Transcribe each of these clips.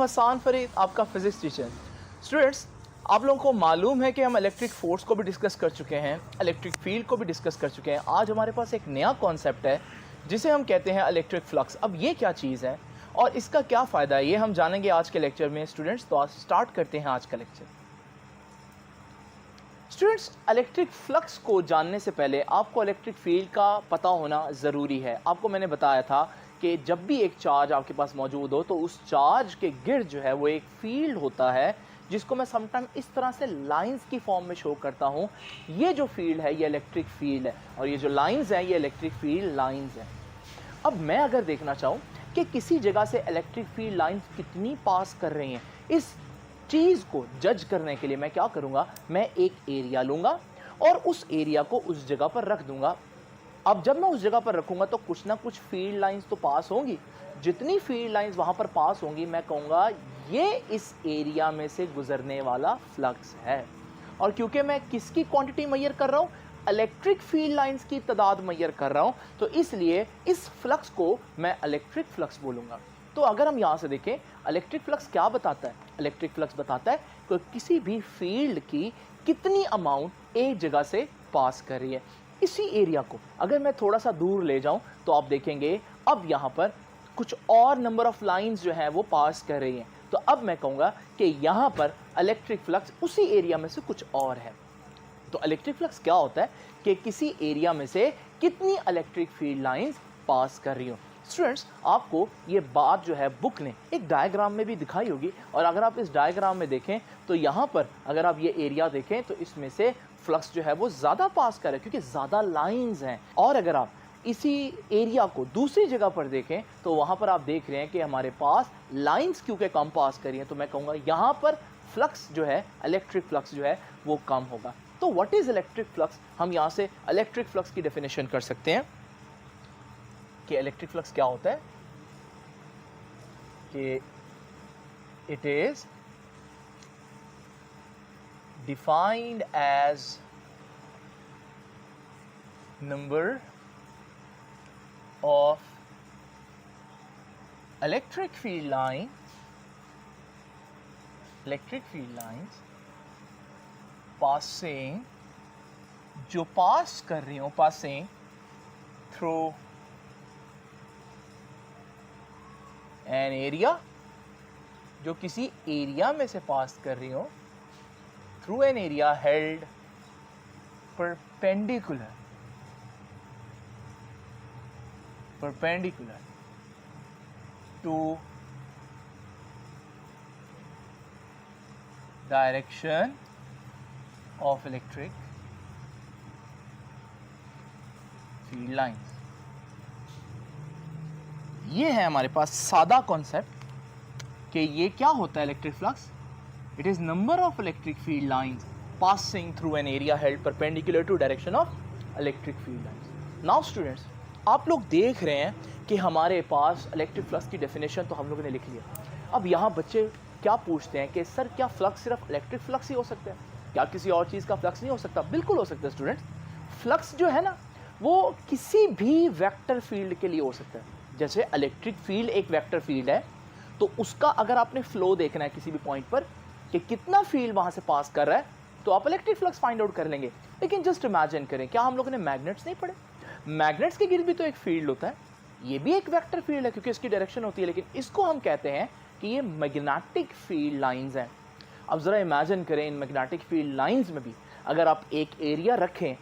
हसान फरीद, आपका physics teacher. Students, आप लोगों को मालूम है कि हम इलेक्ट्रिक फोर्स को भी डिस्कस कर चुके हैं, इलेक्ट्रिक फील्ड को भी डिस्कस कर चुके हैं। आज हमारे पास एक नया कॉन्सेप्ट है जिसे हम कहते हैं इलेक्ट्रिक फ्लक्स। अब ये क्या चीज़ है और इसका क्या फ़ायदा है, ये हम जानेंगे आज के लेक्चर में। स्टूडेंट्स, तो आज स्टार्ट करते हैं आज का लेक्चर। स्टूडेंट्स, इलेक्ट्रिक फ्लक्स को जानने से पहले आपको इलेक्ट्रिक फील्ड का पता होना ज़रूरी है। आपको मैंने बताया था कि जब भी एक चार्ज आपके पास मौजूद हो तो उस चार्ज के गिर्द जो है वो एक फील्ड होता है, जिसको मैं समटाइम इस तरह से लाइंस की फॉर्म में शो करता हूँ। ये जो फील्ड है ये इलेक्ट्रिक फील्ड है और ये जो लाइंस हैं ये इलेक्ट्रिक फील्ड लाइंस हैं। अब मैं अगर देखना चाहूँ कि किसी जगह से इलेक्ट्रिक फील्ड लाइंस कितनी पास कर रही हैं, इस चीज़ को जज करने के लिए मैं क्या करूँगा, मैं एक एरिया लूँगा और उस एरिया को उस जगह पर रख दूँगा। अब जब मैं उस जगह पर रखूँगा तो कुछ ना कुछ फील्ड लाइंस तो पास होंगी। जितनी फील्ड लाइंस वहाँ पर पास होंगी मैं कहूँगा ये इस एरिया में से गुजरने वाला फ्लक्स है। और क्योंकि मैं किसकी क्वांटिटी मेजर कर रहा हूँ, इलेक्ट्रिक फील्ड लाइंस की तादाद मेजर कर रहा हूँ, तो इसलिए इस फ्लक्स को मैं इलेक्ट्रिक फ्लक्स बोलूँगा। तो अगर हम यहाँ से देखें, इलेक्ट्रिक फ्लक्स क्या बताता है? इलेक्ट्रिक फ्लक्स बताता है कि किसी भी फील्ड की कितनी अमाउंट एक जगह से पास कर रही है। इसी एरिया को अगर मैं थोड़ा सा दूर ले जाऊं तो आप देखेंगे अब यहाँ पर कुछ और नंबर ऑफ लाइंस जो हैं वो पास कर रही हैं। तो अब मैं कहूँगा कि यहाँ पर इलेक्ट्रिक फ्लक्स उसी एरिया में से कुछ और है। तो इलेक्ट्रिक फ्लक्स क्या होता है कि किसी एरिया में से कितनी इलेक्ट्रिक फील्ड लाइंस पास कर रही हो। स्टूडेंट्स, आपको ये बात जो है बुक ने एक डायग्राम में भी दिखाई होगी और अगर आप इस डायग्राम में देखें तो यहाँ पर अगर आप ये एरिया देखें तो इसमें से फ्लक्स जो है वो ज़्यादा पास कर रहा है क्योंकि ज़्यादा लाइंस हैं। और अगर आप इसी एरिया को दूसरी जगह पर देखें तो वहाँ पर आप देख रहे हैं कि हमारे पास लाइंस क्योंकि कम पास करी हैं, तो मैं कहूँगा यहाँ पर फ्लक्स जो है, इलेक्ट्रिक फ्लक्स जो है वो कम होगा। तो व्हाट इज़ इलेक्ट्रिक फ्लक्स? हम यहाँ से इलेक्ट्रिक फ्लक्स की डेफिनेशन कर सकते हैं कि इलेक्ट्रिक फ्लक्स क्या होता है कि it is defined as number of electric field lines passing, जो पास कर रही हूँ, पासिंग थ्रू एन एरिया, जो किसी एरिया में से पास कर रही हो, through an area held perpendicular to direction of electric field lines. ये है हमारे पास सादा कॉन्सेप्ट कि ये क्या होता है electric flux. It is number of electric field lines passing through an area held perpendicular to direction of electric field lines. Now students, आप लोग देख रहे हैं कि हमारे पास इलेक्ट्रिक फ्लक्स की डेफिनेशन तो हम लोगों ने लिख लिया। अब यहाँ बच्चे क्या पूछते हैं कि सर क्या फ्लक्स सिर्फ इलेक्ट्रिक फ्लक्स ही हो सकता है, क्या किसी और चीज़ का फ्लक्स नहीं हो सकता? बिल्कुल हो सकता है स्टूडेंट्स। फ्लक्स जो है ना वो किसी भी वेक्टर फील्ड के लिए हो सकता है। जैसे इलेक्ट्रिक फील्ड एक वेक्टर फील्ड है, तो उसका अगर आपने फ्लो देखना है किसी भी पॉइंट पर कि कितना फील्ड वहां से पास कर रहा है, तो आप इलेक्ट्रिक फ्लक्स फाइंड आउट कर लेंगे। लेकिन जस्ट इमेजिन करें, क्या हम लोगों ने मैग्नेट्स नहीं पढ़े? मैग्नेट्स के गिर्द भी तो एक फील्ड होता है, ये भी एक वेक्टर फील्ड है क्योंकि इसकी डायरेक्शन होती है, लेकिन इसको हम कहते हैं कि ये मैग्नेटिक फील्ड लाइंस हैं। अब ज़रा इमेजिन करें, इन मैग्नेटिक फील्ड लाइंस में भी अगर आप एक एरिया रखें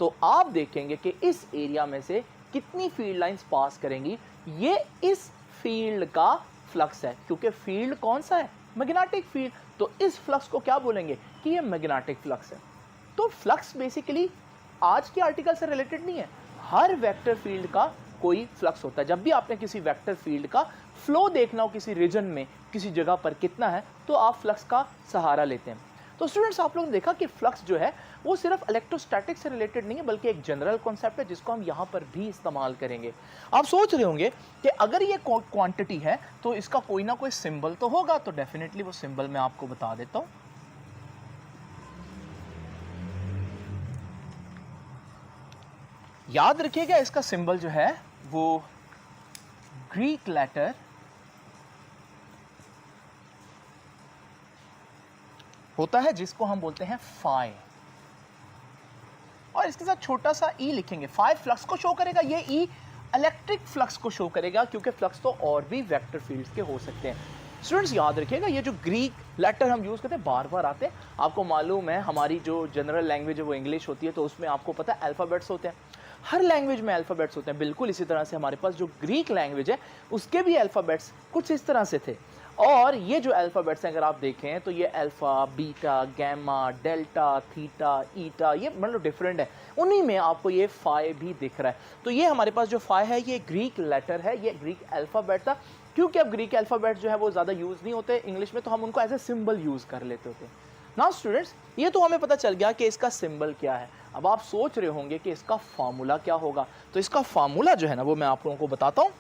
तो आप देखेंगे कि इस एरिया में से कितनी फील्ड लाइंस पास करेंगी। ये इस फील्ड का फ्लक्स है क्योंकि फील्ड कौन सा है? Magnetic field. तो इस फ्लक्स को क्या बोलेंगे कि ये मैग्नेटिक फ्लक्स है। तो फ्लक्स बेसिकली आज के आर्टिकल से रिलेटेड नहीं है, हर वेक्टर फील्ड का कोई फ्लक्स होता है। जब भी आपने किसी वेक्टर फील्ड का फ्लो देखना हो किसी रीजन में, किसी जगह पर कितना है, तो आप फ्लक्स का सहारा लेते हैं। तो स्टूडेंट्स, आप लोगों ने देखा कि फ्लक्स जो है वो सिर्फ इलेक्ट्रोस्टैटिक से रिलेटेड नहीं है, बल्कि एक जनरल कॉन्सेप्ट है जिसको हम यहाँ पर भी इस्तेमाल करेंगे। आप सोच रहे होंगे कि अगर ये क्वांटिटी है तो इसका कोई ना कोई सिंबल तो होगा, तो डेफिनेटली वो सिंबल मैं आपको बता देता हूँ। याद रखिएगा, इसका सिंबल जो है वो ग्रीक लेटर होता है जिसको हम बोलते हैं फाई, और इसके साथ छोटा सा ई लिखेंगे। फाई फ्लक्स को शो करेगा, ये ई इलेक्ट्रिक फ्लक्स को शो करेगा, क्योंकि फ्लक्स तो और भी वेक्टर फील्ड्स के हो सकते हैं। स्टूडेंट्स याद रखिएगा, ये जो ग्रीक लेटर हम यूज़ करते हैं बार बार आते हैं। आपको मालूम है हमारी जो जनरल लैंग्वेज है वो इंग्लिश होती है, तो उसमें आपको पता है अल्फ़ाबेट्स होते हैं, हर लैंग्वेज में अल्फ़ाबेट्स होते हैं। बिल्कुल इसी तरह से हमारे पास जो ग्रीक लैंग्वेज है उसके भी अल्फ़ाबेट्स कुछ इस तरह से थे। और ये जो अल्फ़ाबेट्स हैं अगर आप देखें तो ये alpha, beta, gamma, delta, theta, eta, ये मतलब डिफरेंट है। उन्हीं में आपको ये फाई भी दिख रहा है। तो ये हमारे पास जो फाई है ये ग्रीक लेटर है, ये ग्रीक अल्फ़ाबेट था। क्योंकि अब ग्रीक अल्फ़ाबेट जो है वो ज़्यादा यूज़ नहीं होते इंग्लिश में, तो हम उनको एज ए सिंबल यूज़ कर लेते होते। नाउ स्टूडेंट्स, ये तो हमें पता चल गया कि इसका सिंबल क्या है। अब आप सोच रहे होंगे कि इसका फार्मूला क्या होगा, तो इसका फार्मूला जो है ना वो मैं आप लोगों को बताता हूँ।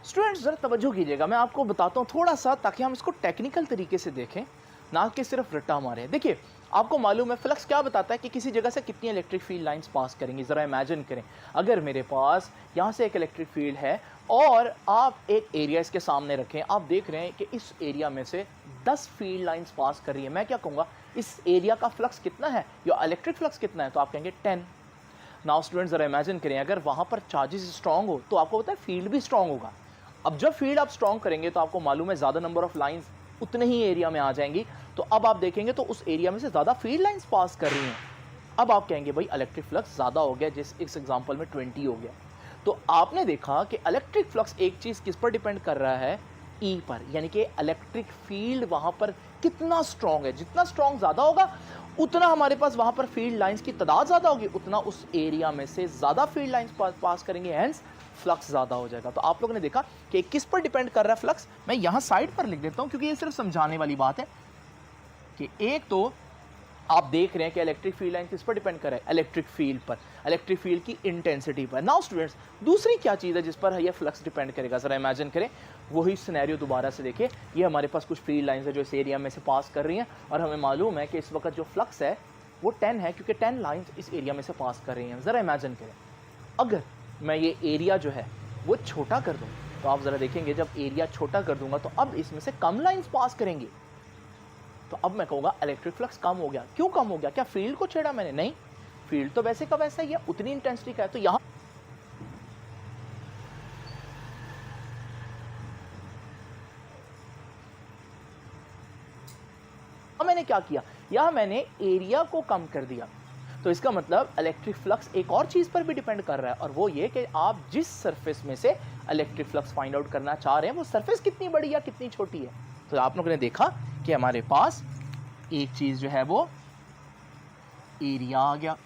स्टूडेंट्स जरा तवज्जो कीजिएगा, मैं आपको बताता हूँ थोड़ा सा, ताकि हम इसको टेक्निकल तरीके से देखें, ना कि सिर्फ रट्टा मारें। देखिए, आपको मालूम है फ्लक्स क्या बताता है कि किसी जगह से कितनी इलेक्ट्रिक फील्ड लाइंस पास करेंगी। ज़रा इमेजिन करें, अगर मेरे पास यहाँ से एक इलेक्ट्रिक फील्ड है और आप एक एरिया इसके सामने रखें, आप देख रहे हैं कि इस एरिया में से 10 फील्ड लाइंस पास कर रही है। मैं क्या कहूँगा, इस एरिया का फ्लक्स कितना है या इलेक्ट्रिक फ्लक्स कितना है, तो आप कहेंगे 10। नाउ स्टूडेंट ज़रा इमेजिन करें, अगर वहाँ पर चार्जेस स्ट्रॉन्ग हो तो आपको पता है फील्ड भी स्ट्रॉन्ग होगा। अब जब फील्ड आप स्ट्रॉन्ग करेंगे तो आपको मालूम है ज़्यादा नंबर ऑफ लाइंस उतने ही एरिया में आ जाएंगी। तो अब आप देखेंगे तो उस एरिया में से ज़्यादा फील्ड लाइंस पास कर रही हैं। अब आप कहेंगे भाई इलेक्ट्रिक फ्लक्स ज़्यादा हो गया, जिस इस एग्जांपल में 20 हो गया। तो आपने देखा कि इलेक्ट्रिक फ्लक्स एक चीज़ किस पर डिपेंड कर रहा है, ई पर, यानी कि इलेक्ट्रिक फील्ड वहाँ पर कितना स्ट्रॉन्ग है। जितना स्ट्रॉन्ग ज़्यादा होगा उतना हमारे पास वहाँ पर फील्ड लाइंस की तादाद ज़्यादा होगी, उतना उस एरिया में से ज़्यादा फील्ड लाइंस पास करेंगे, हैंस फ्लक्स ज़्यादा हो जाएगा। तो आप लोगों ने देखा कि किस पर डिपेंड कर रहा है फ्लक्स। मैं यहाँ साइड पर लिख देता हूँ क्योंकि ये सिर्फ समझाने वाली बात है कि एक तो आप देख रहे हैं कि इलेक्ट्रिक फील्ड लाइन किस पर डिपेंड कर रहा है, इलेक्ट्रिक फील्ड पर, इलेक्ट्रिक फील्ड की इंटेंसिटी पर। नाउ स्टूडेंट्स, दूसरी क्या चीज़ है जिस पर ये फ्लक्स डिपेंड करेगा, ज़रा इमेजिन करें, वही सिनेरियो दोबारा से देखिए। ये हमारे पास कुछ फील्ड लाइंस है जो इस एरिया में से पास कर रही हैं, और हमें मालूम है कि इस वक्त जो फ्लक्स है वो 10 है, क्योंकि 10 लाइंस इस एरिया में से पास कर रही हैं। ज़रा इमेजिन करें, अगर मैं ये एरिया जो है वो छोटा कर दूँ, तो आप ज़रा देखेंगे जब एरिया छोटा कर दूंगा तो अब इसमें से कम लाइंस पास करेंगी। तो अब मैं कहूँगा इलेक्ट्रिक फ्लक्स कम हो गया। क्यों कम हो गया? क्या फील्ड को छेड़ा मैंने? नहीं, फील्ड तो वैसे का वैसा ही है, उतनी इंटेंसिटी का है। तो यहाँ मैंने क्या किया, यहाँ मैंने एरिया को कम कर दिया। तो इसका मतलब इलेक्ट्रिक फ्लक्स एक और चीज़ पर भी डिपेंड कर रहा है, और वो ये कि आप जिस सरफेस में से इलेक्ट्रिक फ्लक्स फाइंड आउट करना चाह रहे हैं वो सरफेस कितनी बड़ी या कितनी छोटी है। तो आप लोगों ने देखा कि हमारे पास एक चीज़ जो है वो एरिया आ गया।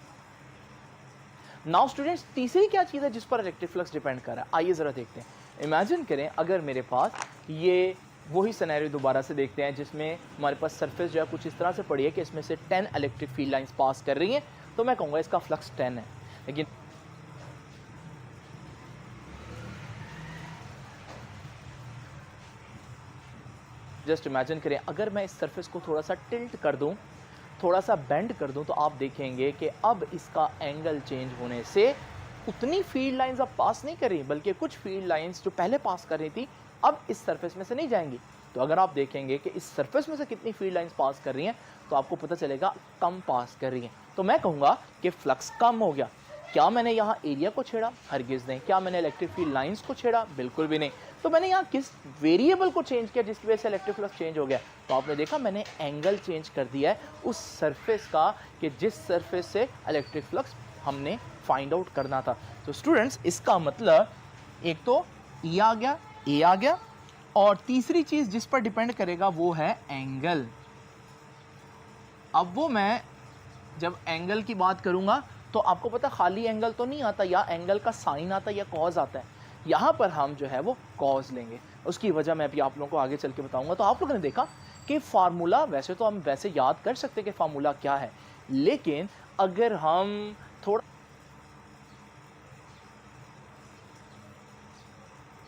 नाउ स्टूडेंट्स, तीसरी क्या चीज़ है जिस पर इलेक्ट्रिक फ्लक्स डिपेंड कर रहा है, आइए ज़रा देखते हैं। इमेजिन करें अगर मेरे पास ये वही सिनेरियो दोबारा से देखते हैं जिसमें हमारे पास सरफेस जो है कुछ इस तरह से पड़ी है कि इसमें से 10 इलेक्ट्रिक फील्ड लाइंस पास कर रही हैं, तो मैं कहूँगा इसका फ्लक्स 10 है। लेकिन जस्ट इमेजिन करें अगर मैं इस सरफेस को थोड़ा सा टिल्ट कर दूं, थोड़ा सा बेंड कर दूं, तो आप देखेंगे कि अब इसका एंगल चेंज होने से उतनी फील्ड लाइंस अब पास नहीं कर रही, बल्कि कुछ फील्ड लाइंस जो पहले पास कर रही थी अब इस सरफेस में से नहीं जाएंगी। तो अगर आप देखेंगे कि इस सरफेस में से कितनी फील्ड लाइंस पास कर रही हैं, तो आपको पता चलेगा कम पास कर रही हैं। तो मैं कहूँगा कि फ्लक्स कम हो गया। क्या मैंने यहाँ एरिया को छेड़ा? हरगिज़ नहीं। क्या मैंने इलेक्ट्रिक फील्ड लाइंस को छेड़ा? बिल्कुल भी नहीं। तो मैंने यहाँ किस वेरिएबल को चेंज किया जिसकी वजह से इलेक्ट्रिक फ्लक्स चेंज हो गया? तो आपने देखा मैंने एंगल चेंज कर दिया है उस सरफेस का, कि जिस सरफेस से इलेक्ट्रिक फ्लक्स हमने फाइंड आउट करना था। तो स्टूडेंट्स, इसका मतलब एक तो ई आ गया, ए आ गया, और तीसरी चीज़ जिस पर डिपेंड करेगा वो है एंगल। अब वो मैं जब एंगल की बात करूँगा तो आपको पता खाली एंगल तो नहीं आता, या एंगल का साइन आता है या कॉज आता है। यहाँ पर हम जो है वो कॉज लेंगे, उसकी वजह मैं अभी आप लोगों को आगे चल के बताऊँगा। तो आप लोगों ने देखा कि फार्मूला वैसे तो हम वैसे याद कर सकते कि फार्मूला क्या है, लेकिन अगर हम थोड़ा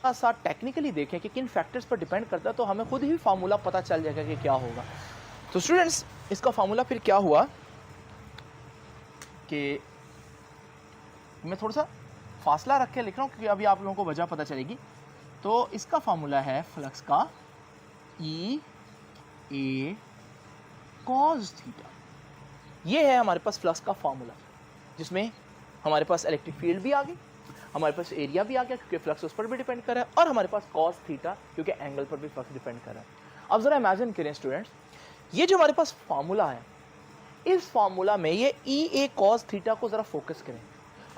सा टेक्निकली देखें कि किन फैक्टर्स पर डिपेंड करता है, तो हमें खुद ही फार्मूला पता चल जाएगा कि क्या होगा। तो स्टूडेंट्स, इसका फार्मूला फिर क्या हुआ कि मैं थोड़ा सा फासला रख के लिख रहा हूँ क्योंकि अभी आप लोगों को वजह पता चलेगी। तो इसका फार्मूला है फ्लक्स का ई ए कॉस थीटा। ये है हमारे पास फ्लक्स का फार्मूला, जिसमें हमारे पास इलेक्ट्रिक फील्ड भी आ गई, हमारे पास एरिया भी आ गया क्योंकि फ्लक्स उस पर भी डिपेंड कर रहा है, और हमारे पास कॉस थीटा क्योंकि एंगल पर भी फ्लक्स डिपेंड कर रहा है। अब जरा इमेजिन करें स्टूडेंट्स, ये जो हमारे पास फार्मूला है, इस फार्मूला में ये ई ए कॉस थीटा को जरा फोकस करें।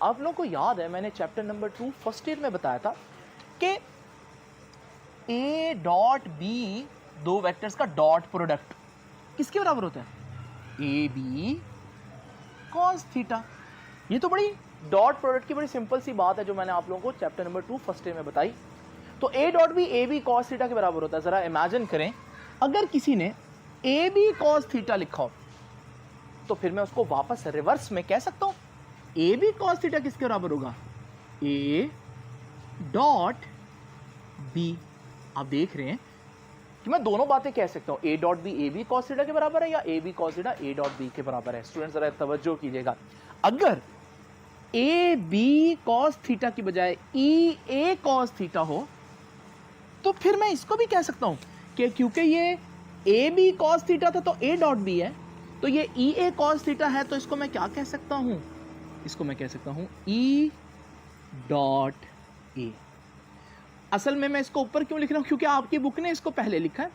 आप लोगों को याद है मैंने चैप्टर नंबर 2 फर्स्ट ईयर में बताया था कि ए डॉट बी, दो वेक्टर्स का डॉट प्रोडक्ट किसके बराबर होता है? A B cos theta. ये तो बड़ी डॉट प्रोडक्ट की बड़ी सिंपल सी बात है जो मैंने आप लोगों को चैप्टर नंबर 2 फर्स्ट ईयर में बताई। तो A dot B A B cos theta के बराबर होता है। जरा इमेजिन करें अगर किसी ने ए बी कॉस थीटा लिखा हो तो फिर मैं उसको वापस रिवर्स में कह सकता हूं ए बी कॉस थीटा किसके बराबर होगा? A dot B. आप देख रहे हैं कि मैं दोनों बातें कह सकता हूं, A dot B A B cos theta के बराबर है या A B cos theta A dot B के बराबर है। स्टूडेंट जरा तवज्जो कीजिएगा, अगर ए बी कॉस थीटा की बजाय ई ए कॉस थीटा हो तो फिर मैं इसको भी कह सकता हूं कि क्योंकि ये ए बी कॉस थीटा था तो ए डॉट बी है, तो ये ई ए कॉस थीटा है, तो इसको मैं क्या कह सकता हूं? इसको मैं कह सकता हूं ई डॉट ए। असल में मैं इसको ऊपर क्यों लिख रहा हूं? क्योंकि आपकी बुक ने इसको पहले लिखा है,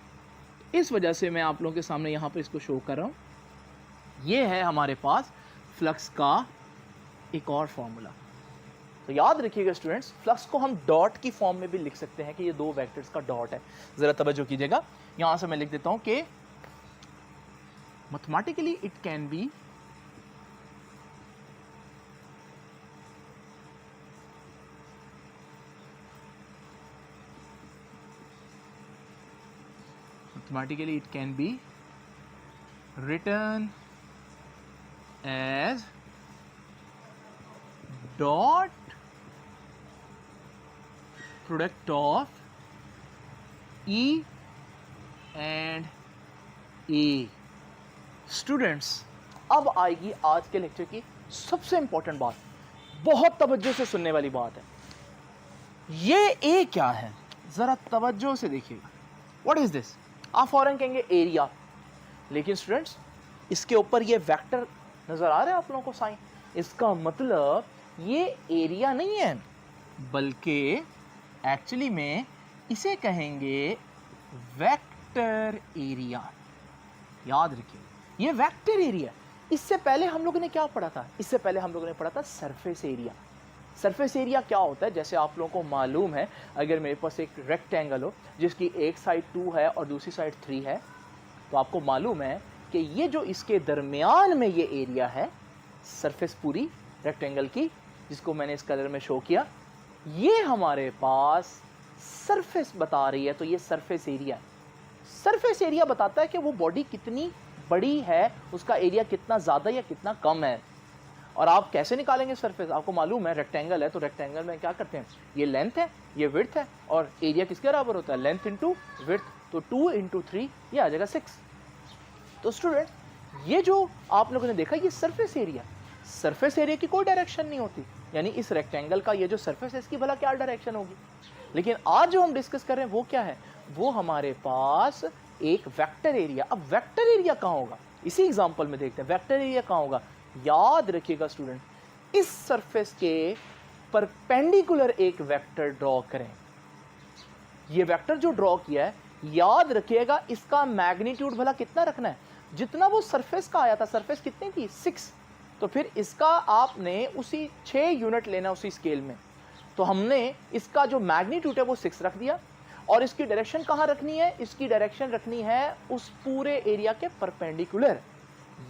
इस वजह से मैं आप लोगों के सामने यहां पर इसको शो कर रहा हूं। ये है हमारे पास फ्लक्स का एक और फॉर्मूला। तो याद रखिएगा स्टूडेंट्स, फ्लक्स को हम डॉट की फॉर्म में भी लिख सकते हैं कि ये दो वेक्टर्स का डॉट है। जरा तवज्जो कीजिएगा, यहां से मैं लिख देता हूं कि mathematically it can B written as dot product of E and A। Students, अब आएगी आज के लेक्चर की सबसे इंपॉर्टेंट बात, बहुत तवज्जो से सुनने वाली बात है। ये ए क्या है? जरा तवज्जो से देखिएगा। What is this? आप फौरन कहेंगे एरिया, लेकिन स्टूडेंट्स इसके ऊपर ये वेक्टर नजर आ रहा है आप लोगों को साइन, इसका मतलब ये एरिया नहीं है, बल्कि एक्चुअली में इसे कहेंगे वेक्टर एरिया। याद रखिए ये वेक्टर एरिया। इससे पहले हम लोगों ने क्या पढ़ा था? इससे पहले हम लोगों ने पढ़ा था सरफेस एरिया। सरफेस एरिया क्या होता है? जैसे आप लोगों को मालूम है, अगर मेरे पास एक रेक्टेंगल हो जिसकी एक साइड 2 है और दूसरी साइड 3 है, तो आपको मालूम है कि ये जो इसके दरमियान में ये एरिया है, सरफेस पूरी रेक्टेंगल की, जिसको मैंने इस कलर में शो किया, ये हमारे पास सरफेस बता रही है। तो ये सरफेस एरिया है। सरफेस एरिया बताता है कि वो बॉडी कितनी बड़ी है, उसका एरिया कितना ज़्यादा या कितना कम है। और आप कैसे निकालेंगे सरफेस? आपको मालूम है रेक्टेंगल है, तो रेक्टेंगल में क्या करते हैं, ये लेंथ है, ये विड्थ है, और एरिया किसके बराबर होता है? Length into width. तो 2 इंटू 3 ये आ जाएगा 6। तो स्टूडेंट ये जो आप लोगों ने देखा ये सरफेस एरिया। सरफेस एरिया की कोई डायरेक्शन नहीं होती, यानी इस रेक्टेंगल का ये जो सरफेस है इसकी भला क्या डायरेक्शन होगी? लेकिन आज जो हम डिस्कस कर रहे हैं वो क्या है? वो हमारे पास एक वेक्टर एरिया। अब वेक्टर एरिया कहाँ होगा? इसी एग्जांपल में देखते हैं वेक्टर एरिया कहाँ होगा। याद रखिएगा स्टूडेंट, इस सरफेस के परपेंडिकुलर एक वेक्टर ड्रॉ करें। ये वेक्टर जो ड्रॉ किया है, याद रखिएगा इसका मैग्नीट्यूड भला कितना रखना है? जितना वो सरफेस का आया था, सरफेस कितनी थी? 6। तो फिर इसका आपने उसी 6 यूनिट लेना उसी स्केल में। तो हमने इसका जो मैग्नीट्यूड है वो 6 रख दिया, और इसकी डायरेक्शन कहाँ रखनी है? इसकी डायरेक्शन रखनी है उस पूरे एरिया के परपेंडिकुलर।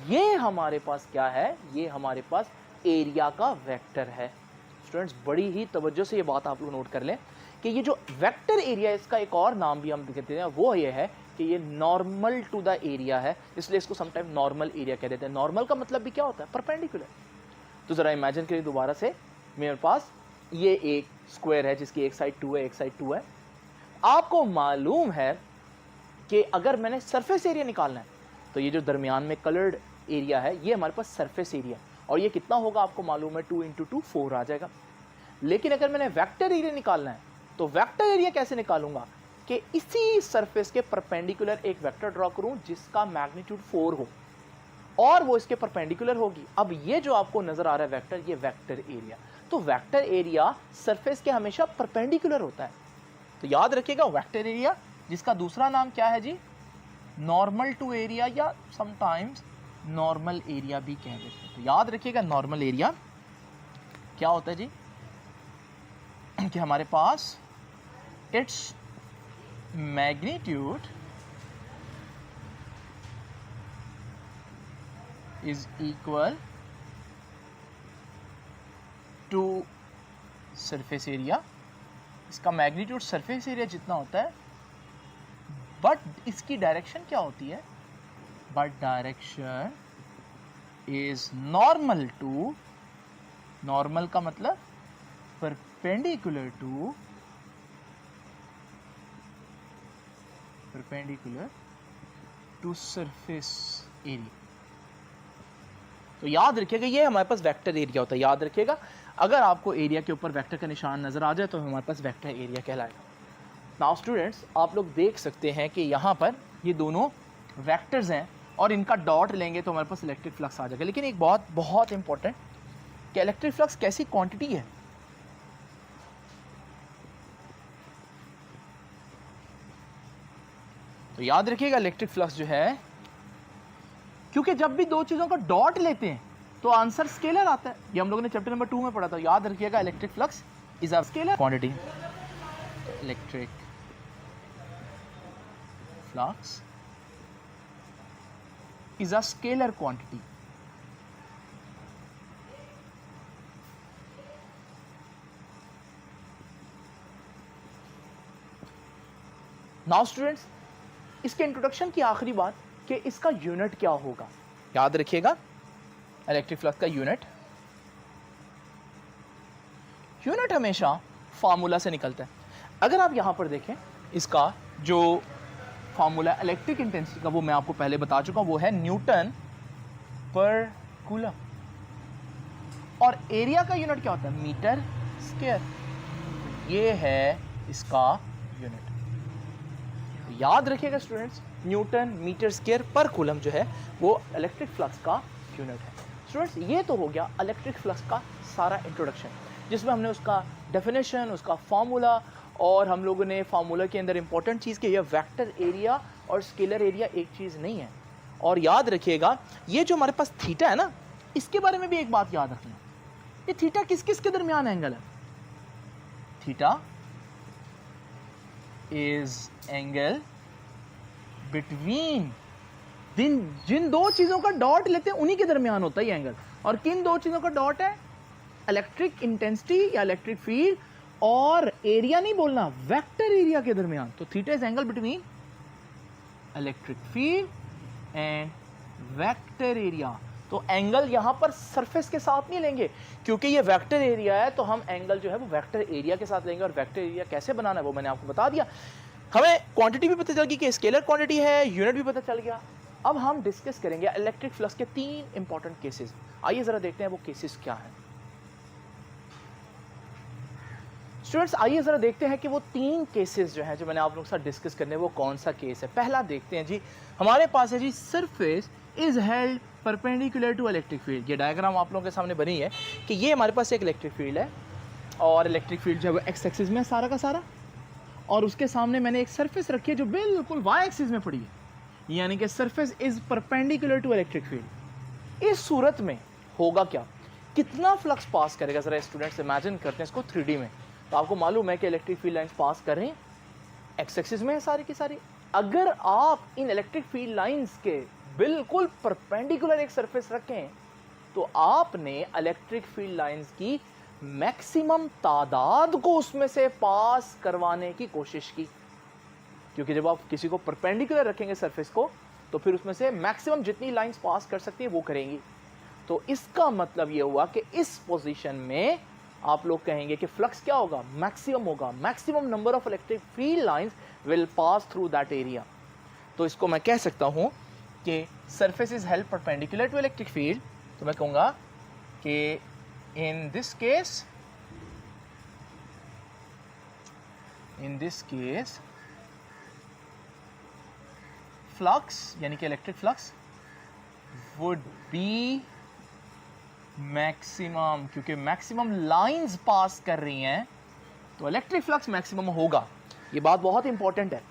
ये हमारे पास क्या है? ये हमारे पास एरिया का वेक्टर है। स्टूडेंट्स बड़ी ही तवज्जो से ये बात आप लोग नोट कर लें कि ये जो वेक्टर एरिया है, इसका एक और नाम भी हम कहते हैं, वो ये है कि ये नॉर्मल टू द एरिया है, इसलिए इसको समटाइम नॉर्मल एरिया कह देते हैं। नॉर्मल का मतलब भी क्या होता है? परपेंडिकुलर। तो जरा इमेजिन करिए दोबारा से, मेरे पास ये एक स्क्वायर है जिसकी एक साइड 2 है, एक साइड 2 है। आपको मालूम है कि अगर मैंने सरफेस एरिया निकालना है तो ये जो दरमियान में कलर्ड एरिया है ये हमारे पास सरफेस एरिया, और ये कितना होगा आपको मालूम है, 2 × 2 4 आ जाएगा। लेकिन अगर मैंने वेक्टर एरिया निकालना है तो वेक्टर एरिया कैसे निकालूंगा कि इसी सरफेस के परपेंडिकुलर एक वेक्टर ड्रॉ करूं जिसका मैग्नीट्यूड 4 हो और वो इसके परपेंडिकुलर होगी। अब ये जो आपको नजर आ रहा है वेक्टर, ये वेक्टर एरिया। तो वेक्टर एरिया सरफेस के हमेशा परपेंडिकुलर होता है। तो याद रखिएगा वेक्टर एरिया, जिसका दूसरा नाम क्या है जी, नॉर्मल टू एरिया या समटाइम्स नॉर्मल एरिया भी कह देते हैं। तो याद रखिएगा नॉर्मल एरिया क्या होता है जी, कि हमारे पास it's magnitude is equal to surface area. इसका मैग्नीट्यूड सरफेस एरिया जितना होता है, बट इसकी डायरेक्शन क्या होती है, but direction is normal to, normal का मतलब परपेंडिकुलर टू सरफेस एरिया। तो याद रखिएगा ये हमारे पास वेक्टर एरिया होता है। याद रखिएगा अगर आपको एरिया के ऊपर वेक्टर का निशान नजर आ जाए तो हमारे पास वेक्टर एरिया कहलाएगा। नाउ स्टूडेंट्स, आप लोग देख सकते हैं कि यहाँ पर ये दोनों वेक्टर्स हैं और इनका डॉट लेंगे तो हमारे पास इलेक्ट्रिक फ्लक्स आ जाएगा। लेकिन एक बहुत बहुत इंपॉर्टेंट कि इलेक्ट्रिक फ्लक्स कैसी क्वांटिटी है। तो याद रखिएगा इलेक्ट्रिक फ्लक्स जो है, क्योंकि जब भी दो चीजों का डॉट लेते हैं तो आंसर स्केलर आता है। ये हम लोगों ने चैप्टर नंबर 2 में पढ़ा था। याद रखिएगा electric flux is a scalar quantity. Electric flux is a scalar quantity. Now students, इसके इंट्रोडक्शन की आखिरी बात कि इसका यूनिट क्या होगा। याद रखिएगा इलेक्ट्रिक फ्लक्स का यूनिट हमेशा फार्मूला से निकलता है। अगर आप यहां पर देखें, इसका जो फार्मूला इलेक्ट्रिक इंटेंसिटी का वो मैं आपको पहले बता चुका हूं, वो है न्यूटन पर कूलम। और एरिया का यूनिट क्या होता है, मीटर स्क्वायर। ये है इसका यूनिट। तो याद रखिएगा स्टूडेंट्स, न्यूटन मीटर स्क्वायर पर कूलम जो है वो इलेक्ट्रिक फ्लक्स का यूनिट है। स्टूडेंट्स, ये तो हो गया इलेक्ट्रिक फ्लक्स का सारा इंट्रोडक्शन, जिसमें हमने उसका डेफिनेशन, उसका फार्मूला, और हम लोगों ने फार्मूला के अंदर इंपॉर्टेंट चीज़ कि यह वेक्टर एरिया और स्केलर एरिया एक चीज़ नहीं है। और याद रखिएगा ये जो हमारे पास थीटा है ना, इसके बारे में भी एक बात याद रखना, ये थीटा किस किस के दरमियान एंगल है। थीटा इज एंगल बिटवीन, जिन दो चीज़ों का डॉट लेते हैं उन्हीं के दरमियान होता है एंगल। और किन दो चीज़ों का डॉट है, इलेक्ट्रिक इंटेंसिटी या इलेक्ट्रिक फील्ड और एरिया नहीं बोलना, वेक्टर एरिया के दरमियान। तो theta is angle between electric field and vector area. तो एंगल यहां पर सरफेस के साथ नहीं लेंगे, क्योंकि ये वेक्टर एरिया है, तो हम एंगल जो है वो वेक्टर एरिया के साथ लेंगे। और वेक्टर एरिया कैसे बनाना है वो मैंने आपको बता दिया। हमें क्वांटिटी भी पता चल गई कि स्केलर क्वांटिटी है, यूनिट भी पता चल गया। अब हम डिस्कस करेंगे इलेक्ट्रिक फ्लक्स के 3 इंपॉर्टेंट केसेस। आइए जरा देखते हैं वो केसेस क्या हैं। स्टूडेंट्स, आइए जरा देखते हैं कि वो 3 केसेस जो हैं जो मैंने आप लोगों के साथ डिस्कस करने वो कौन सा केस है। पहला देखते हैं जी, हमारे पास है जी surface is held perpendicular to electric field. ये डायग्राम आप लोगों के सामने बनी है कि ये हमारे पास एक इलेक्ट्रिक फील्ड है और इलेक्ट्रिक फील्ड जो है वो एक्स एक्सिस में सारा का सारा, और उसके सामने मैंने एक सरफेस रखी है जो बिल्कुल वाई एक्सिस में पड़ी है, यानी कि surface is perpendicular to electric field. इस सूरत में होगा क्या, कितना फ्लक्स पास करेगा, जरा स्टूडेंट्स इमेजिन करते हैं इसको 3D में। तो आपको मालूम है कि इलेक्ट्रिक फील्ड लाइंस पास कर रहे हैं, एक्स एक्सिस में है सारी की सारी। अगर आप इन इलेक्ट्रिक फील्ड लाइंस के बिल्कुल परपेंडिकुलर एक सरफेस रखें तो आपने इलेक्ट्रिक फील्ड लाइंस की मैक्सिमम तादाद को उसमें से पास करवाने की कोशिश की, क्योंकि जब आप किसी को परपेंडिकुलर रखेंगे सरफेस को तो फिर उसमें से मैक्सिमम जितनी लाइंस पास कर सकती है वो करेंगी। तो इसका मतलब ये हुआ कि इस पोजीशन में आप लोग कहेंगे कि फ्लक्स क्या होगा, मैक्सिमम होगा। Maximum number of electric field lines will pass through that area. तो इसको मैं कह सकता हूं कि surface is held perpendicular to electric field, तो मैं कहूंगा कि इन दिस केस फ्लक्स यानी कि electric flux would be maximum, क्योंकि मैक्सिमम लाइंस पास कर रही हैं तो इलेक्ट्रिक फ्लक्स मैक्सिमम होगा। ये बात बहुत इंपॉर्टेंट है।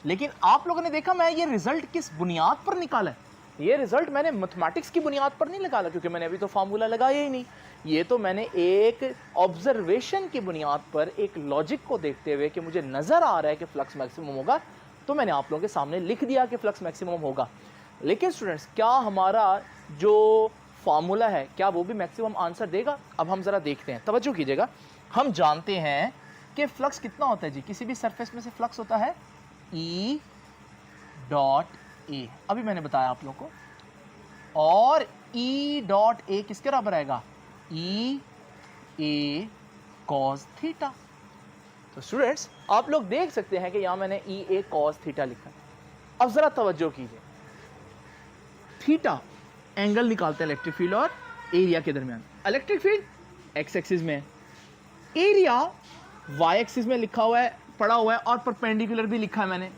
लेकिन आप लोगों ने देखा मैं ये रिजल्ट किस बुनियाद पर निकाला है? ये रिजल्ट मैंने मैथमेटिक्स की बुनियाद पर नहीं निकाला, क्योंकि मैंने अभी तो फार्मूला लगाया ही नहीं। ये तो मैंने एक ऑब्जर्वेशन की बुनियाद पर, एक लॉजिक को देखते हुए कि मुझे नजर आ रहा है कि फ्लक्स मैक्सिमम होगा, तो मैंने आप लोगों के सामने लिख दिया कि फ्लक्स मैक्सिमम होगा। लेकिन स्टूडेंट्स, क्या हमारा जो फार्मूला है क्या वो भी मैक्सिमम आंसर देगा? अब हम जरा देखते हैं, तवज्जो कीजिएगा। हम जानते हैं कि फ्लक्स कितना होता है जी, किसी भी सरफेस में से फ्लक्स होता है E डॉट ए, अभी मैंने बताया आप लोग को, और E डॉट ए किसके बराबर आएगा? E A cos theta. तो स्टूडेंट्स आप लोग देख सकते हैं कि यहां मैंने E A cos थीटा लिखा है। अब जरा तवज्जो कीजिए, थीटा एंगल निकालते हैं इलेक्ट्रिक फील्ड और एरिया के दरमियान। इलेक्ट्रिक फील्ड एक्स एक्सिस में, एरिया वाई एक्सिस में लिखा हुआ है, पड़ा हुआ है, और परपेंडिकुलर भी लिखा है मैंने।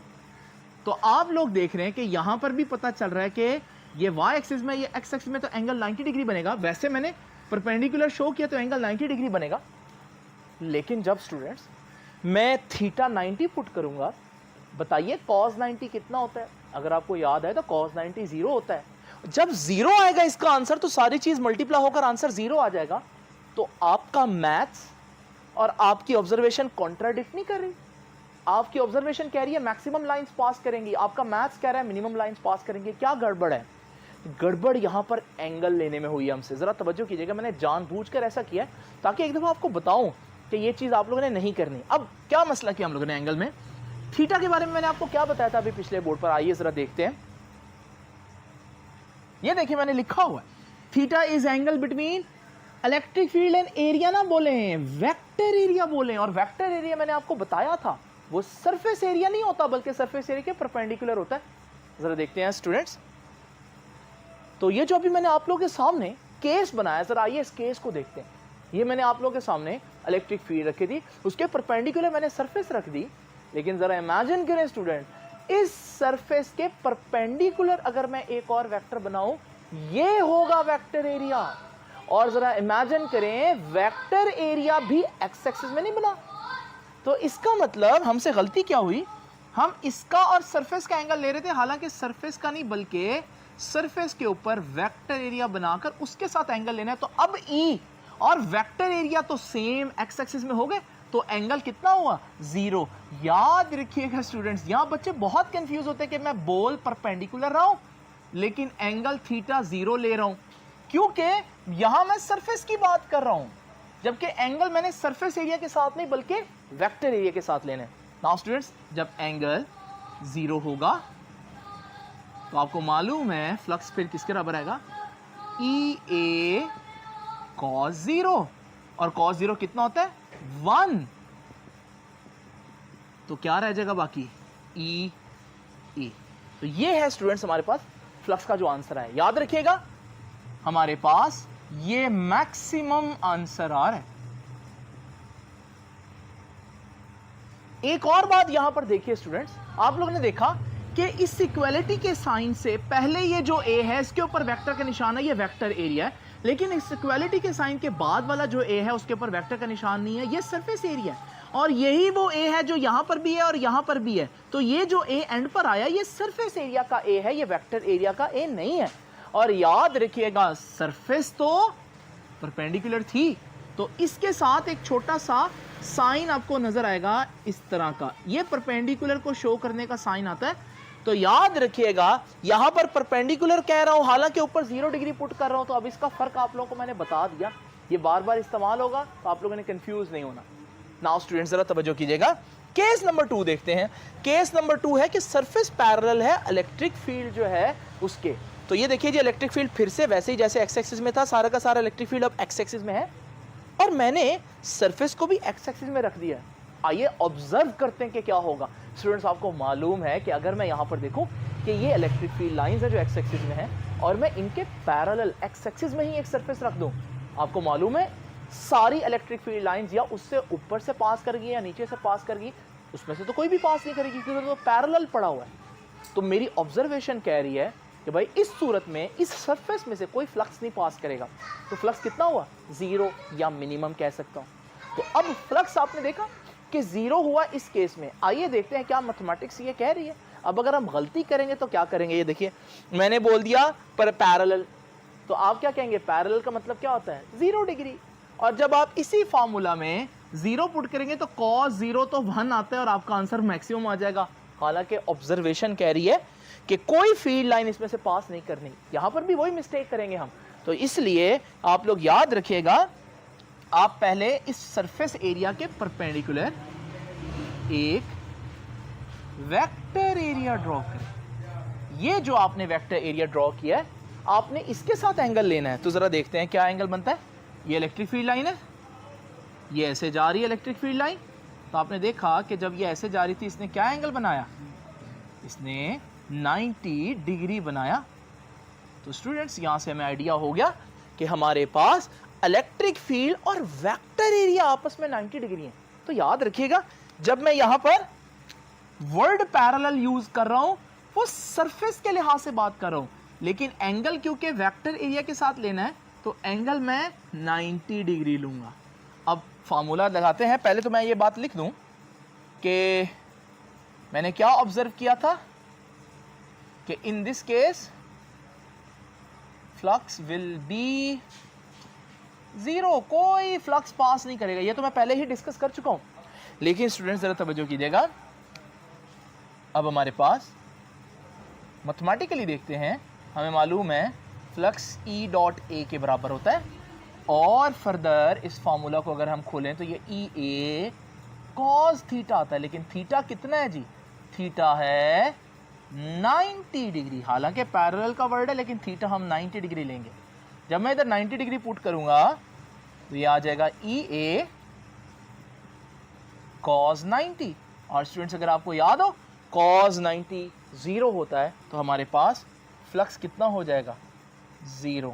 तो आप लोग देख रहे हैं कि यहां पर भी पता चल रहा है कि ये वाई एक्सिस में, ये एक्स एक्सिस में तो एंगल 90 डिग्री बनेगा। वैसे मैंने परपेंडिकुलर शो किया तो एंगल 90 डिग्री बनेगा। लेकिन जब स्टूडेंट्स मैं थीटा 90 पुट करूंगा, बताइए cos 90 कितना होता है? अगर आपको याद है तो cos 90 0 होता है। जब 0 आएगा इसका आंसर, तो सारी चीज मल्टीप्लाई होकर आंसर 0 आ जाएगा। तो आपका मैथ्स और आपकी ऑब्जर्वेशन कॉन्ट्राडिक्ट नहीं कर रही। आपकी ऑब्जर्वेशन कह रही है मैक्सिमम लाइंस पास करेंगी, आपका मैथ्स कह रहा है मिनिमम लाइंस पास करेंगे। क्या गड़बड़ है? गड़बड़ यहां पर एंगल लेने में हुई है हमसे। जरा तवज्जो कीजिएगा, मैंने जानबूझकर ऐसा किया है ताकि एक दफा आपको बताऊं कि ये चीज आप लोगों ने नहीं करनी। अब क्या मसला किया हम लोगों ने एंगल में? थीटा के बारे में मैंने आपको क्या बताया था अभी पिछले बोर्ड पर? आइए जरा देखते हैं। ये देखिए मैंने लिखा हुआ है, theta is angle between electric field and area ना बोले हैं, वेक्टर एरिया बोले हैं। और वेक्टर एरिया मैंने आपको बताया था वो सरफेस एरिया नहीं होता, बल्कि सरफेस एरिया के परपेंडिकुलर होता है। जरा देखते हैं स्टूडेंट्स, तो ये जो अभी मैंने आप लोगों के सामने केस बनाया, जरा आइए इस केस को देखते हैं। ये मैंने आप लोगों के सामने इलेक्ट्रिक फील्ड रखी थी, उसके परपेंडिकुलर मैंने सरफेस रख दी। लेकिन जरा इमेजिन करें स्टूडेंट, इस सरफेस के परपेंडिकुलर अगर मैं एक और वेक्टर बनाऊं, ये होगा वेक्टर एरिया। और जरा इमेजिन करें वेक्टर एरिया भी एक्स एक्सिस में नहीं बना। तो इसका मतलब हमसे गलती क्या हुई? हम इसका और सरफेस का एंगल ले रहे थे, हालांकि सरफेस का नहीं बल्कि सरफेस के ऊपर वेक्टर एरिया बनाकर उसके साथ एंगल लेना है। तो अब E और वेक्टर एरिया तो सेम एक्स एक्सिस में हो गए, तो एंगल कितना हुआ? 0। याद रखिएगा स्टूडेंट्स, यहां बच्चे बहुत कंफ्यूज होते हैं कि मैं बोल परपेंडिकुलर रहा हूं लेकिन एंगल थीटा 0 ले रहा हूं, क्योंकि यहां मैं सरफेस की बात कर रहा हूं, जबकि एंगल मैंने सरफेस एरिया के साथ नहीं बल्कि वेक्टर एरिया के साथ लेना है। नाउ स्टूडेंट्स, जब एंगल 0 होगा तो आपको मालूम है फ्लक्स फिर किसके बराबर आएगा? E A cos 0। और cos 0 कितना होता है? 1। तो क्या रह जाएगा बाकी? E A। तो ये है स्टूडेंट्स हमारे पास फ्लक्स का जो आंसर है। याद रखिएगा हमारे पास ये मैक्सिमम आंसर आ रहा है। एक और बात यहां पर देखिए स्टूडेंट्स, आप लोगों ने देखा कि इस इक्वालिटी के साइन से पहले ये जो A है इसके ऊपर वेक्टर का निशान है, ये वेक्टर एरिया है। लेकिन इस इक्वालिटी के साइन के बाद वाला जो A है उसके ऊपर वेक्टर का निशान नहीं है, ये सरफेस एरिया है। और यही वो A है जो यहां पर भी है और यहां पर भी है। तो ये जो A एंड पर आया ये सरफेस एरिया का A है, ये वेक्टर एरिया का A नहीं है। और याद रखिएगा सरफेस तो परपेंडिकुलर थी, तो इसके साथ एक छोटा सा साइन आपको नजर आएगा इस तरह का, ये परपेंडिकुलर को शो करने का साइन आता है। तो याद रखिएगा यहां पर परपेंडिकुलर कह रहा हूं, हालांकि ऊपर 0 डिग्री पुट कर रहा हूं। तो अब इसका फर्क आप लोगों को मैंने बता दिया, ये बार बार इस्तेमाल होगा तो आप लोगों ने कंफ्यूज नहीं होना। नाउ स्टूडेंट्स जरा तवज्जो कीजिएगा, केस नंबर 2 देखते हैं। केस नंबर 2 है कि सरफेस पैरेलल है इलेक्ट्रिक फील्ड जो है उसके। तो ये देखिए जी, इलेक्ट्रिक फील्ड फिर से वैसे ही जैसे एक्स एक्सिस में था, सारा का सारा इलेक्ट्रिक फील्ड अब एक्स एक्सिस में है और मैंने सरफेस को भी एक्स एक्सिस में रख दिया है। आइए ऑब्जर्व करते हैं कि क्या होगा। स्टूडेंट्स आपको मालूम है कि अगर मैं यहां पर देखूं कि ये इलेक्ट्रिक फील्ड लाइंस है जो एक्स एक्सिस में है और मैं इनके पैरेलल एक्स एक्सिस में ही एक सरफेस रख दूं, आपको मालूम है सारी इलेक्ट्रिक फील्ड लाइंस या उससे ऊपर से पास करेगी या नीचे से पास करेगी, उसमें से तो कोई भी पास नहीं करेगी क्योंकि तो पैरेलल पड़ा हुआ है। तो मेरी ऑब्जर्वेशन कह रही है कि भाई इस सूरत में इस सरफेस में से कोई फ्लक्स नहीं पास करेगा, तो फ्लक्स कितना हुआ, 0 या मिनिमम कह सकता हूँ। तो अब फ्लक्स आपने देखा कि 0 हुआ इस केस में। आइए देखते हैं क्या मैथमेटिक्स ये कह रही है। अब अगर हम गलती करेंगे तो क्या करेंगे, ये देखिए मैंने बोल दिया पर पैरेलल, तो आप क्या कहेंगे, पैरेलल का मतलब क्या होता है, 0 डिग्री। और जब आप इसी फार्मूला में 0 पुट करेंगे तो cos 0 तो 1 आता है और आपका आंसर मैक्सिमम आ जाएगा। हालांकि ऑब्जर्वेशन कह रही है कि कोई फील्ड लाइन इसमें से पास नहीं करनी, यहां पर भी वही मिस्टेक करेंगे हम। तो इसलिए आप लोग याद रखिएगा, आप पहले इस सरफेस एरिया के परपेंडिकुलर एक वेक्टर एरिया ड्रॉ करें। ये जो आपने वेक्टर एरिया ड्रॉ किया है, आपने इसके साथ एंगल लेना है। तो जरा देखते हैं क्या एंगल बनता है। ये इलेक्ट्रिक फील्ड लाइन है, ये ऐसे जा रही है इलेक्ट्रिक फील्ड लाइन। तो आपने देखा कि जब ये ऐसे जा रही थी इसने क्या एंगल बनाया, इसने 90 डिग्री बनाया। तो स्टूडेंट्स यहां से हमें आइडिया हो गया कि हमारे पास इलेक्ट्रिक फील्ड और वेक्टर एरिया आपस में 90 डिग्री है। तो याद रखिएगा, जब मैं यहां पर वर्ड पैरेलल यूज कर रहा हूं वो सरफेस के लिहाज से बात कर रहा हूं, लेकिन एंगल क्योंकि वेक्टर एरिया के साथ लेना है तो एंगल मैं 90 डिग्री लूंगा। अब फार्मूला लगाते हैं। पहले तो मैं ये बात लिख दूं कि मैंने क्या ऑब्जर्व किया था कि in this case flux will be 0, कोई फ्लक्स पास नहीं करेगा। ये तो मैं पहले ही डिस्कस कर चुका हूं। लेकिन स्टूडेंट्स जरा तवज्जो कीजिएगा, अब हमारे पास मैथमेटिकली देखते हैं, हमें मालूम है फ्लक्स ई डॉट ए के बराबर होता है, और फर्दर इस फार्मूला को अगर हम खोलें तो ये ई ए कॉस थीटा आता है। लेकिन थीटा कितना है जी, थीटा है 90 डिग्री। हालांकि पैरेलल का वर्ड है लेकिन थीटा हम 90 डिग्री लेंगे। जब मैं इधर 90 डिग्री पुट करूंगा तो ये आ जाएगा ई ए कॉस 90। और स्टूडेंट्स अगर आपको याद हो कॉस 90 0 होता है, तो हमारे पास फ्लक्स कितना हो जाएगा, 0।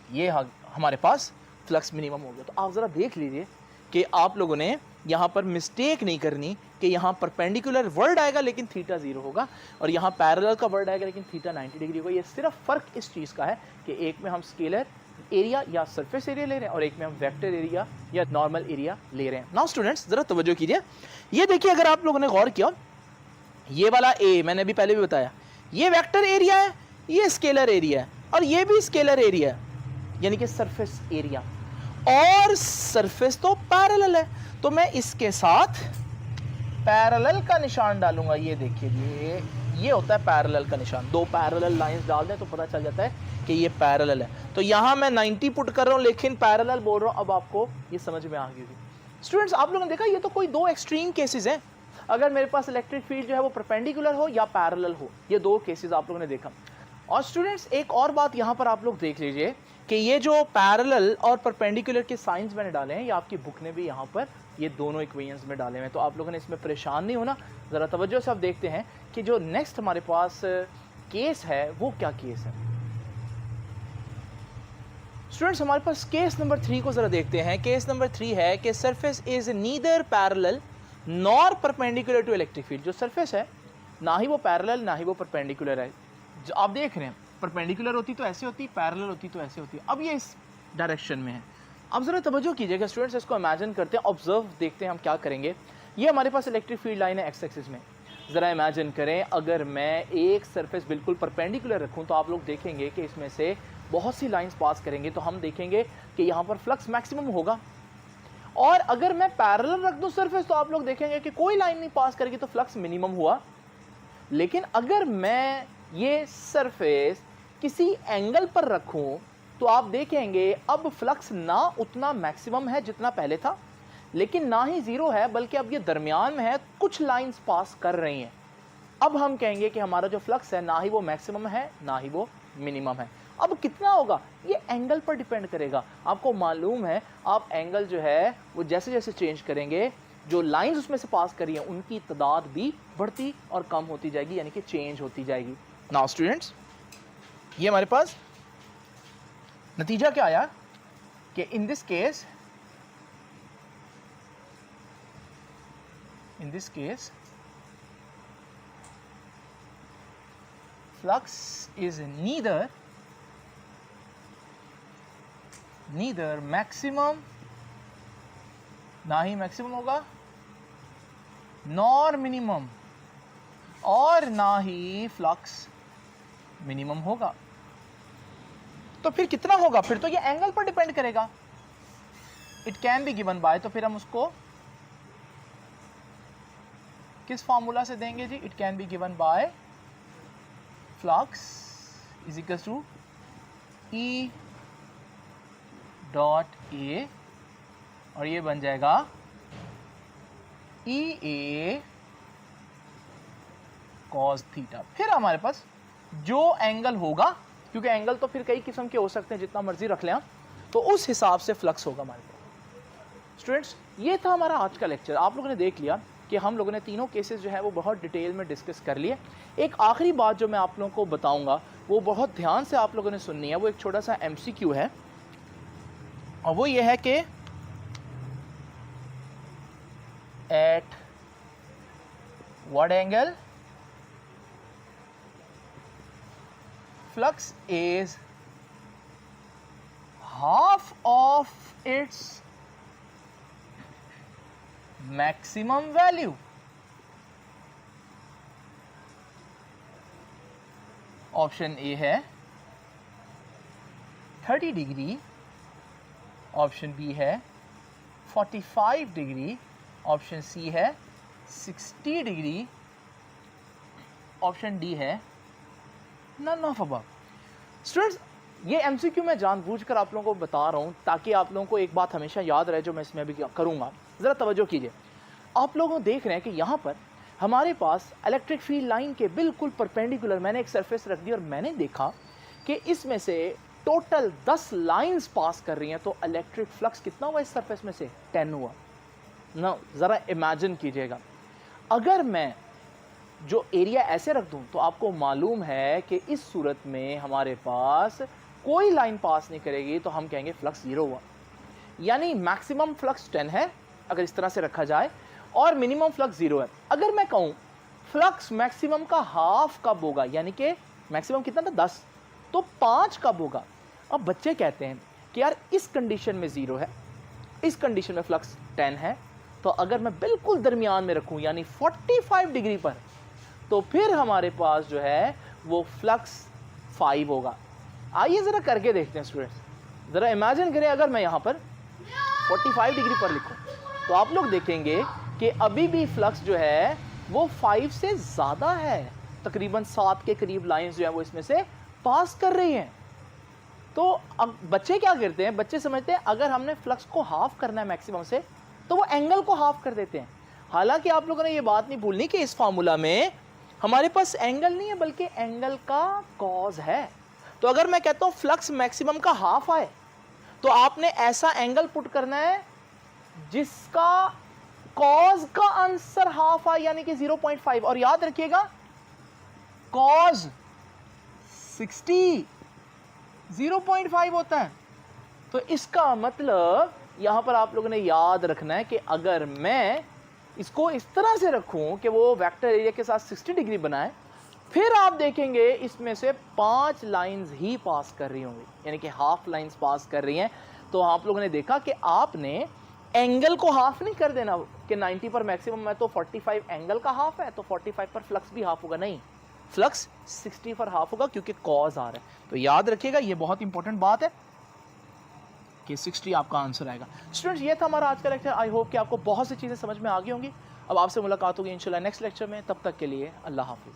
ये हमारे पास फ्लक्स मिनिमम हो गया। तो आप ज़रा देख लीजिए कि आप लोगों ने यहाँ पर मिस्टेक नहीं करनी कि यहाँ परपेंडिकुलर वर्ड आएगा लेकिन थीटा 0 होगा, और यहाँ पैरेलल का वर्ड आएगा लेकिन थीटा 90 डिग्री होगा। ये सिर्फ फ़र्क इस चीज़ का है कि एक में हम स्केलर एरिया या सरफेस एरिया ले रहे हैं और एक में हम वेक्टर एरिया या नॉर्मल एरिया ले रहे हैं। नाउ स्टूडेंट्स ज़रा तवज्जो कीजिए, ये देखिए अगर आप लोगों ने गौर किया, ये वाला ए मैंने अभी पहले भी बताया, ये वेक्टर एरिया है, ये स्केलर एरिया है, और ये भी स्केलर एरिया है यानी कि सरफेस एरिया, और सरफेस तो पैरेलल है। तो मैं इसके साथ पैरेलल का निशान डालूंगा। ये देखिए ये होता है पैरेलल का निशान। दो पैरेलल लाइंस डाल दें तो पता चल जाता है कि ये पैरेलल है। तो यहाँ मैं 90 पुट कर रहा हूँ लेकिन पैरेलल बोल रहा हूँ। अब आपको ये समझ में आ गई होगी। स्टूडेंट्स आप लोगों ने देखा ये तो कोई दो एक्सट्रीम केसेस हैं। अगर मेरे पास इलेक्ट्रिक फील्ड जो है वो परपेंडिकुलर हो या पैरेलल हो, ये दो केसेस आप लोगों ने देखा। और स्टूडेंट्स एक और बात यहाँ पर आप लोग देख लीजिए कि ये जो पैरेलल और परपेंडिकुलर के साइंस मैंने डाले हैं, ये आपकी बुक ने भी यहाँ पर ये दोनों इक्वेशंस में डाले हैं। तो आप लोगों ने इसमें परेशान नहीं होना। ज़रा तवज्जो से आप देखते हैं कि जो नेक्स्ट हमारे पास केस है वो क्या केस है। स्टूडेंट्स हमारे पास केस नंबर 3 को ज़रा देखते हैं। केस नंबर 3 है कि surface is neither parallel nor perpendicular to electric field. जो सरफेस है ना ही वो पैरेलल ना ही वो परपेंडिकुलर है। जो आप देख रहे हैं परपेंडिकुलर होती तो ऐसे होती, पैरेलल होती तो ऐसे होती। अब ये इस डायरेक्शन में है। अब ज़रा तवज्जो कीजिएगा स्टूडेंट्स, इसको इमेजिन करते हैं, ऑब्जर्व देखते हैं हम क्या करेंगे। ये हमारे पास इलेक्ट्रिक फील्ड लाइन है एक्स एक्सिस में। ज़रा इमेजिन करें अगर मैं एक सरफेस बिल्कुल परपेंडिकुलर रखूं तो आप लोग देखेंगे कि इसमें से बहुत सी लाइंस पास करेंगे। तो हम देखेंगे कि यहाँ पर फ्लक्स मैक्सिमम होगा। और अगर मैं पैरेलल रख दूँ सरफेस तो आप लोग देखेंगे कि कोई लाइन नहीं पास करेगी, तो फ्लक्स मिनिमम हुआ। लेकिन अगर मैं ये सरफेस किसी एंगल पर रखूं तो आप देखेंगे अब फ्लक्स ना उतना मैक्सिमम है जितना पहले था, लेकिन ना ही ज़ीरो है, बल्कि अब ये दरमियान में है, कुछ लाइंस पास कर रही हैं। अब हम कहेंगे कि हमारा जो फ्लक्स है ना ही वो मैक्सिमम है ना ही वो मिनिमम है। अब कितना होगा ये एंगल पर डिपेंड करेगा। आपको मालूम है आप एंगल जो है वो जैसे जैसे चेंज करेंगे, जो लाइंस उसमें से पास करी हैं उनकी तादाद भी बढ़ती और कम होती जाएगी, यानी कि चेंज होती जाएगी। नाउ स्टूडेंट्स ये हमारे पास नतीजा क्या आया कि in this case flux is neither maximum, ना ही मैक्सिमम होगा, नॉर मिनिमम, और ना ही फ्लक्स मिनिमम होगा। तो फिर कितना होगा? फिर तो ये एंगल पर डिपेंड करेगा। It can be given by, तो फिर हम उसको किस फॉर्मूला से देंगे जी? It can be given by flux is equal to E dot A, और ये बन जाएगा ई ए कॉस थीटा। फिर हमारे पास जो एंगल होगा, क्योंकि एंगल तो फिर कई किस्म के हो सकते हैं, जितना मर्जी रख लें आप, तो उस हिसाब से फ्लक्स होगा हमारे पास। स्टूडेंट्स, ये था हमारा आज का लेक्चर। आप लोगों ने देख लिया कि हम लोगों ने तीनों केसेस जो है वो बहुत डिटेल में डिस्कस कर लिए। एक आखिरी बात जो मैं आप लोगों को बताऊंगा वो बहुत ध्यान से आप लोगों ने सुननी है। वो एक छोटा सा MCQ है, और वो ये है कि at what angle flux is half of its maximum value. Option A है 30 डिग्री, ऑप्शन बी है 45 डिग्री, ऑप्शन सी है 60 डिग्री, ऑप्शन डी है नन ऑफ अबव। स्टूडेंट्स, ये MCQ मैं जानबूझकर आप लोगों को बता रहा हूँ ताकि आप लोगों को एक बात हमेशा याद रहे जो मैं इसमें भी करूँगा। ज़रा तवज्जो कीजिए। आप लोग देख रहे हैं कि यहाँ पर हमारे पास इलेक्ट्रिक फील्ड लाइन के बिल्कुल परपेंडिकुलर मैंने एक सरफेस रख दी, और मैंने देखा कि इसमें से टोटल 10 लाइंस पास कर रही हैं। तो इलेक्ट्रिक फ्लक्स कितना हुआ इस सरफेस में से? 10 हुआ ना। ज़रा इमेजिन कीजिएगा, अगर मैं जो एरिया ऐसे रख दूं तो आपको मालूम है कि इस सूरत में हमारे पास कोई लाइन पास नहीं करेगी, तो हम कहेंगे फ्लक्स 0 हुआ। यानी मैक्सिमम फ्लक्स 10 है अगर इस तरह से रखा जाए, और मिनिमम फ्लक्स 0 है। अगर मैं कहूं फ्लक्स मैक्सिमम का हाफ कब होगा, यानी कि मैक्सिमम कितना था 10, तो 5 कब होगा? अब बच्चे कहते हैं कि यार इस कंडीशन में 0 है, इस कंडीशन में फ्लक्स 10 है, तो अगर मैं बिल्कुल दरमियान में रखूं यानी 45 डिग्री पर, तो फिर हमारे पास जो है वो फ्लक्स 5 होगा। आइए ज़रा करके देखते हैं स्टूडेंट्स। ज़रा इमेजिन करें अगर मैं यहाँ पर 45 डिग्री पर लिखूँ, तो आप लोग देखेंगे कि अभी भी फ्लक्स जो है वो 5 से ज़्यादा है। तकरीबन 7 के करीब लाइंस जो है वो इसमें से पास कर रही हैं। तो अब बच्चे क्या करते हैं? बच्चे समझते हैं अगर हमने फ्लक्स को हाफ करना है मैक्सिमम से, तो वो एंगल को हाफ कर देते हैं। हालांकि आप लोगों ने ये बात नहीं भूलनी कि इस फार्मूला में हमारे पास एंगल नहीं है बल्कि एंगल का कॉज है। तो अगर मैं कहता हूं फ्लक्स मैक्सिमम का हाफ आए, तो आपने ऐसा एंगल पुट करना है जिसका कॉज का आंसर हाफ आए, यानी कि 0.5। और याद रखिएगा कॉज 60 0.5 होता है। तो इसका मतलब यहां पर आप लोगों ने याद रखना है कि अगर मैं इसको इस तरह से रखूं कि वो वेक्टर एरिया के साथ 60 डिग्री बनाए, फिर आप देखेंगे इसमें से 5 लाइंस ही पास कर रही होंगी, यानी कि हाफ लाइंस पास कर रही हैं। तो आप लोगों ने देखा कि आपने एंगल को हाफ नहीं कर देना कि 90 पर मैक्सिमम है तो 45 एंगल का हाफ है, तो 45 पर फ्लक्स भी हाफ होगा। नहीं, फ्लक्स 60 पर हाफ होगा क्योंकि कॉज आ रहा है। तो याद रखिएगा, ये बहुत इंपॉर्टेंट बात है कि 60 आपका आंसर आएगा। स्टूडेंट्स, ये था हमारा आज का लेक्चर। आई होप कि आपको बहुत सी चीज़ें समझ में आ गई होंगी। अब आपसे मुलाकात होगी इंशाल्लाह नेक्स्ट लेक्चर में। तब तक के लिए अल्लाह हाफिज़।